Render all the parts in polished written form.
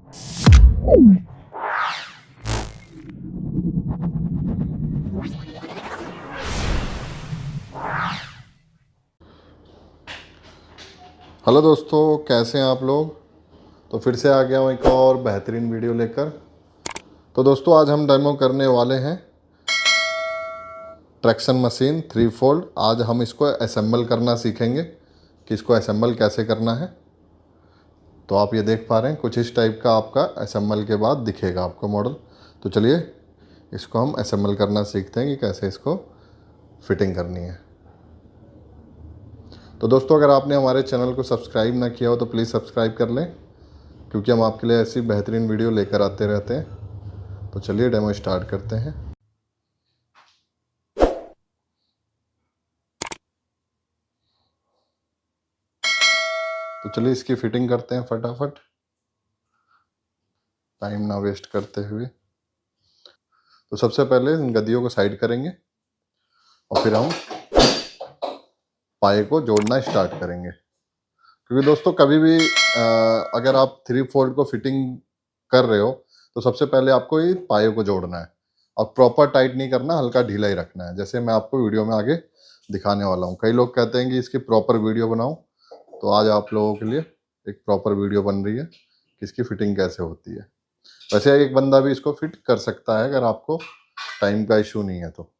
Hello दोस्तों, कैसे हैं आप लोग। तो फिर से आ गया हूँ एक और बेहतरीन वीडियो लेकर। तो दोस्तों आज हम डेमो करने वाले हैं ट्रैक्शन मशीन 3 फोल्ड। आज हम इसको असेंबल करना सीखेंगे कि इसको असेंबल कैसे करना है। तो आप ये देख पा रहे हैं कुछ इस टाइप का आपका असेंबल के बाद दिखेगा आपको मॉडल। तो चलिए इसको हम असेंबल करना सीखते हैं कि कैसे इसको फिटिंग करनी है। तो दोस्तों अगर आपने हमारे चैनल को सब्सक्राइब ना किया हो तो प्लीज़ सब्सक्राइब कर लें, क्योंकि हम आपके लिए ऐसी बेहतरीन वीडियो लेकर आते रहते हैं। तो चलिए डेमो स्टार्ट करते हैं। तो चलिए इसकी फिटिंग करते हैं फटाफट, टाइम ना वेस्ट करते हुए। तो सबसे पहले इन गद्दियों को साइड करेंगे और फिर हम पाए को जोड़ना स्टार्ट करेंगे। क्योंकि दोस्तों कभी भी अगर आप 3 फोल्ड को फिटिंग कर रहे हो तो सबसे पहले आपको ये पाए को जोड़ना है और प्रॉपर टाइट नहीं करना, हल्का ढीला ही रखना है, जैसे मैं आपको वीडियो में आगे दिखाने वाला हूँ। कई लोग कहते हैं कि इसकी प्रॉपर वीडियो बनाओ, तो आज आप लोगों के लिए एक प्रॉपर वीडियो बन रही है कि इसकी फिटिंग कैसे होती है। वैसे एक बंदा भी इसको फिट कर सकता है अगर आपको टाइम का इशू नहीं है तो।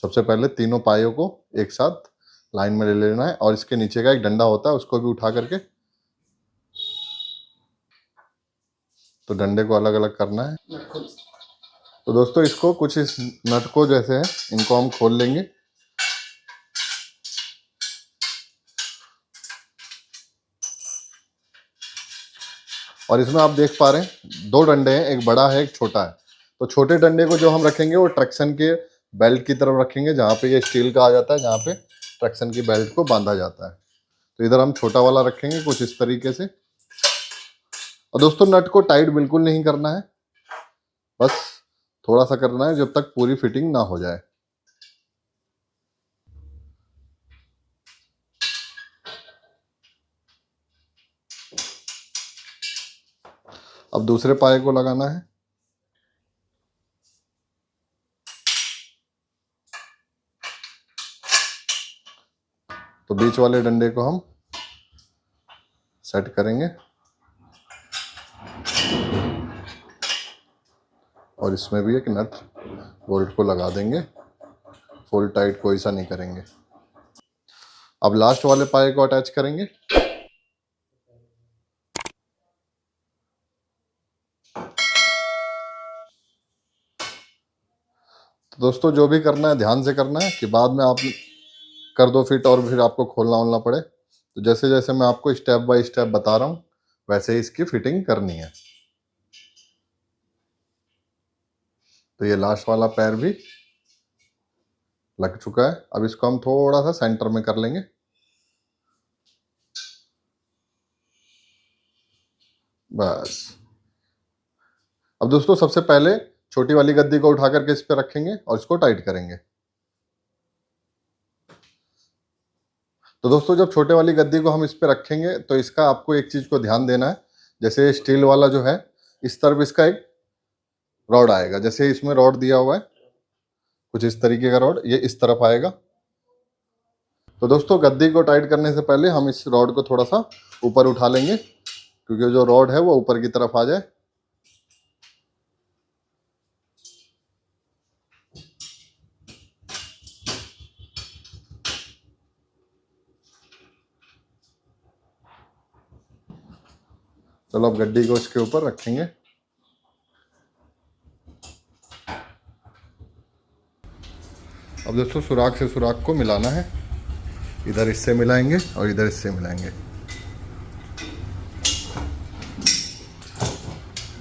सबसे पहले तीनों पायों को एक साथ लाइन में ले लेना है और इसके नीचे का एक डंडा होता है उसको भी उठा करके, तो डंडे को अलग अलग करना है। तो दोस्तों इसको कुछ इस नट को जैसे है इनको हम खोल लेंगे। और इसमें आप देख पा रहे हैं 2 डंडे हैं, एक बड़ा है एक छोटा है। तो छोटे डंडे को जो हम रखेंगे वो ट्रैक्शन के बेल्ट की तरफ रखेंगे, जहाँ पे ये स्टील का आ जाता है, जहाँ पे ट्रैक्शन की बेल्ट को बांधा जाता है। तो इधर हम छोटा वाला रखेंगे कुछ इस तरीके से। और दोस्तों नट को टाइट बिल्कुल नहीं करना है, बस थोड़ा सा करना है जब तक पूरी फिटिंग ना हो जाए। अब दूसरे पाए को लगाना है। तो बीच वाले डंडे को हम सेट करेंगे और इसमें भी एक नट बोल्ट को लगा देंगे। फुल टाइट कोई सा नहीं करेंगे। अब लास्ट वाले पाए को अटैच करेंगे। तो दोस्तों जो भी करना है ध्यान से करना है कि बाद में आप कर दो फिट और फिर आपको खोलना वोलना पड़े। तो जैसे जैसे मैं आपको स्टेप बाय स्टेप बता रहा हूँ वैसे ही इसकी फिटिंग करनी है। तो ये लास्ट वाला पैर भी लग चुका है। अब इसको हम थोड़ा सा सेंटर में कर लेंगे। बस। अब दोस्तों सबसे पहले छोटी वाली गद्दी को उठा करके इस पे रखेंगे और इसको टाइट करेंगे। तो दोस्तों जब छोटे वाली गद्दी को हम इस पे रखेंगे तो इसका आपको एक चीज को ध्यान देना है। जैसे स्टील वाला जो है इस तरफ इसका एक रॉड आएगा, जैसे इसमें रॉड दिया हुआ है कुछ इस तरीके का रॉड, ये इस तरफ आएगा। तो दोस्तों गद्दी को टाइट करने से पहले हम इस रॉड को थोड़ा सा ऊपर उठा लेंगे, क्योंकि जो रॉड है वो ऊपर की तरफ आ जाए। चलो अब गद्दी को इसके ऊपर रखेंगे। अब दोस्तों सुराख से सुराख को मिलाना है। इधर इससे मिलाएंगे और इधर इससे मिलाएंगे।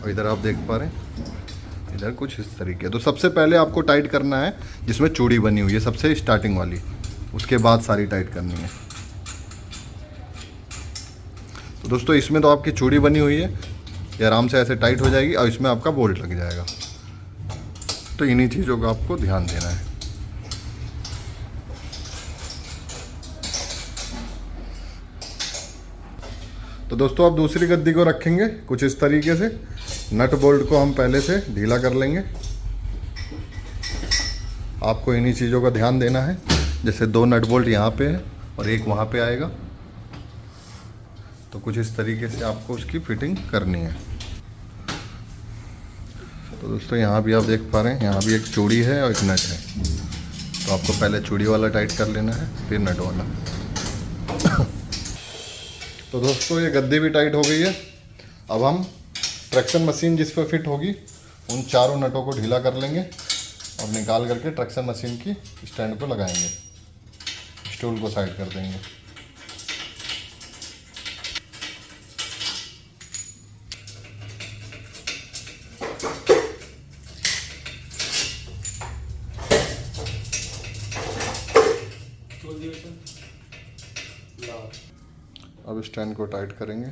और इधर आप देख पा रहे हैं इधर कुछ इस तरीके। तो सबसे पहले आपको टाइट करना है जिसमें चूड़ी बनी हुई है, सबसे स्टार्टिंग वाली, उसके बाद सारी टाइट करनी है। तो दोस्तों इसमें तो आपकी चूड़ी बनी हुई है, ये आराम से ऐसे टाइट हो जाएगी और इसमें आपका बोल्ट लग जाएगा। तो इन्हीं चीज़ों का आपको ध्यान देना है। तो दोस्तों अब दूसरी गद्दी को रखेंगे कुछ इस तरीके से। नट बोल्ट को हम पहले से ढीला कर लेंगे। आपको इन्हीं चीज़ों का ध्यान देना है, जैसे 2 नट बोल्ट यहाँ पे है और एक वहाँ पे आएगा, तो कुछ इस तरीके से आपको उसकी फिटिंग करनी है। तो दोस्तों यहाँ भी आप देख पा रहे हैं, यहाँ भी एक चूड़ी है और एक नट है। तो आपको पहले चूड़ी वाला टाइट कर लेना है, फिर नट वाला। तो दोस्तों ये गद्दी भी टाइट हो गई है। अब हम ट्रैक्शन मशीन जिस पर फिट होगी उन चारों नटों को ढीला कर लेंगे और निकाल करके ट्रैक्शन मशीन की स्टैंड को लगाएंगे। स्टूल को साइड कर देंगे। अब स्टैंड को टाइट करेंगे।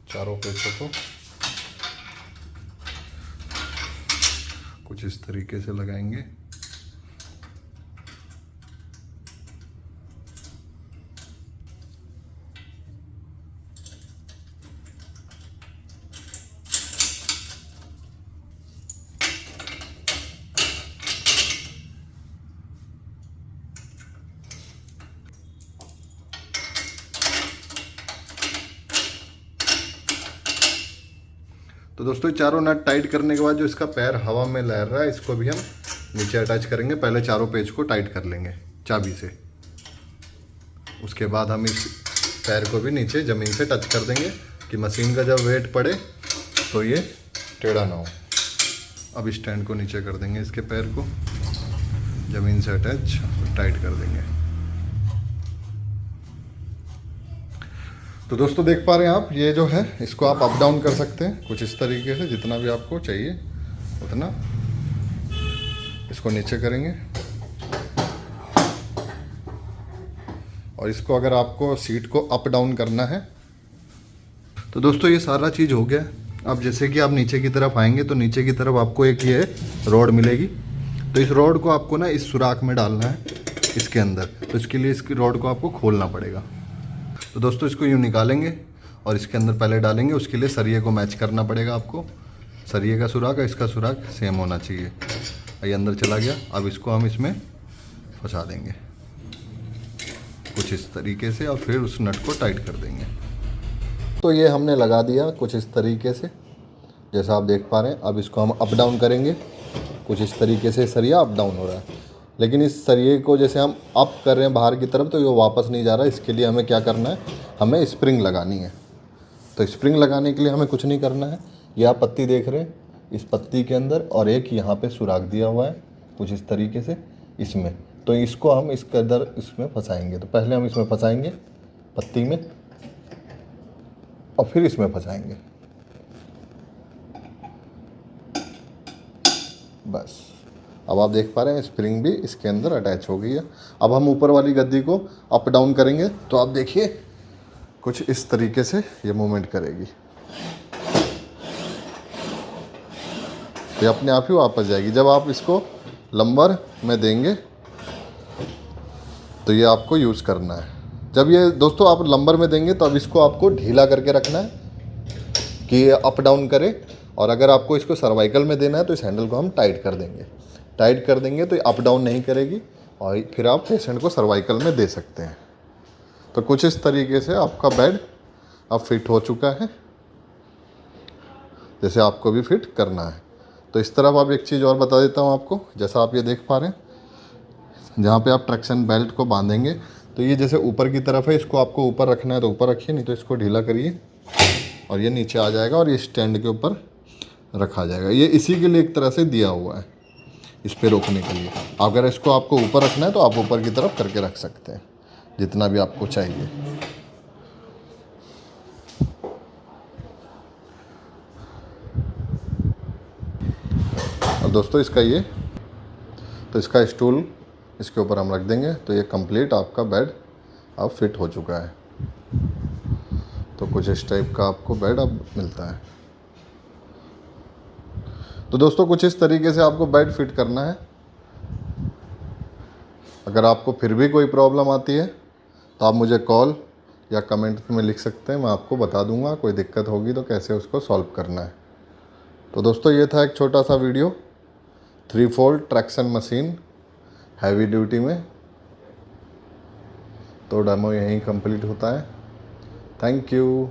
चारों पेचों को कुछ इस तरीके से लगाएंगे। तो दोस्तों चारों नट टाइट करने के बाद जो इसका पैर हवा में लहर रहा है, इसको भी हम नीचे अटैच करेंगे। पहले चारों पेच को टाइट कर लेंगे चाबी से। उसके बाद हम इस पैर को भी नीचे ज़मीन से टच कर देंगे कि मशीन का जब वेट पड़े तो ये टेढ़ा ना हो। अब स्टैंड को नीचे कर देंगे, इसके पैर को ज़मीन से अटैच और टाइट कर देंगे। तो दोस्तों देख पा रहे हैं आप, ये जो है इसको आप अप डाउन कर सकते हैं कुछ इस तरीके से, जितना भी आपको चाहिए उतना। इसको नीचे करेंगे और इसको अगर आपको सीट को अप डाउन करना है तो दोस्तों ये सारा चीज़ हो गया। अब जैसे कि आप नीचे की तरफ आएंगे तो नीचे की तरफ आपको एक ये रॉड मिलेगी। तो इस रॉड को आपको ना इस सुराख में डालना है इसके अंदर। तो इसके लिए इसकी रॉड को आपको खोलना पड़ेगा। तो दोस्तों इसको यूँ निकालेंगे और इसके अंदर पहले डालेंगे। उसके लिए सरिये को मैच करना पड़ेगा आपको। सरिये का सुराख और इसका सुराख सेम होना चाहिए। ये अंदर चला गया। अब इसको हम इसमें फंसा देंगे कुछ इस तरीके से और फिर उस नट को टाइट कर देंगे। तो ये हमने लगा दिया कुछ इस तरीके से, जैसा आप देख पा रहे हैं। अब इसको हम अप डाउन करेंगे कुछ इस तरीके से। सरिया अप डाउन हो रहा है, लेकिन इस सरिये को जैसे हम अप कर रहे हैं बाहर की तरफ तो ये वापस नहीं जा रहा है। इसके लिए हमें क्या करना है, हमें स्प्रिंग लगानी है। तो स्प्रिंग लगाने के लिए हमें कुछ नहीं करना है। ये आप पत्ती देख रहे हैं, इस पत्ती के अंदर और एक यहाँ पे सुराख दिया हुआ है कुछ इस तरीके से इसमें। तो इसको हम इसके अंदर इसमें फंसाएंगे। तो पहले हम इसमें फंसाएंगे पत्ती में और फिर इसमें फंसाएंगे। बस अब आप देख पा रहे हैं स्प्रिंग भी इसके अंदर अटैच हो गई है। अब हम ऊपर वाली गद्दी को अप डाउन करेंगे तो आप देखिए कुछ इस तरीके से ये मूवमेंट करेगी। ये अपने आप ही वापस जाएगी। जब आप इसको लंबर में देंगे तो ये आपको यूज़ करना है। जब ये दोस्तों आप लंबर में देंगे तो अब इसको आपको ढीला करके रखना है कि ये अप डाउन करे। और अगर आपको इसको सर्वाइकल में देना है तो इस हैंडल को हम टाइट कर देंगे। टाइट कर देंगे तो ये अप डाउन नहीं करेगी और फिर आप पेशेंट को सर्वाइकल में दे सकते हैं। तो कुछ इस तरीके से आपका बेड अब फिट हो चुका है, जैसे आपको भी फिट करना है। तो इस तरफ आप एक चीज़ और बता देता हूँ आपको। जैसा आप ये देख पा रहे हैं, जहाँ पे आप ट्रैक्शन बेल्ट को बांधेंगे तो ये जैसे ऊपर की तरफ है, इसको आपको ऊपर रखना है तो ऊपर रखिए, नहीं तो इसको ढीला करिए और ये नीचे आ जाएगा और ये स्टैंड के ऊपर रखा जाएगा। ये इसी के लिए एक तरह से दिया हुआ है, इस पे रोकने के लिए। अगर इसको आपको ऊपर रखना है तो आप ऊपर की तरफ करके रख सकते हैं जितना भी आपको चाहिए। और दोस्तों इसका ये तो इसका स्टूल इसके ऊपर हम रख देंगे तो ये कंप्लीट आपका बेड अब फिट हो चुका है। तो कुछ इस टाइप का आपको बेड अब मिलता है। तो दोस्तों कुछ इस तरीके से आपको बेड फिट करना है। अगर आपको फिर भी कोई प्रॉब्लम आती है तो आप मुझे कॉल या कमेंट में लिख सकते हैं, मैं आपको बता दूंगा कोई दिक्कत होगी तो कैसे उसको सॉल्व करना है। तो दोस्तों ये था एक छोटा सा video 3-fold traction machine heavy duty में। तो डेमो यहीं कंप्लीट होता है। Thank you.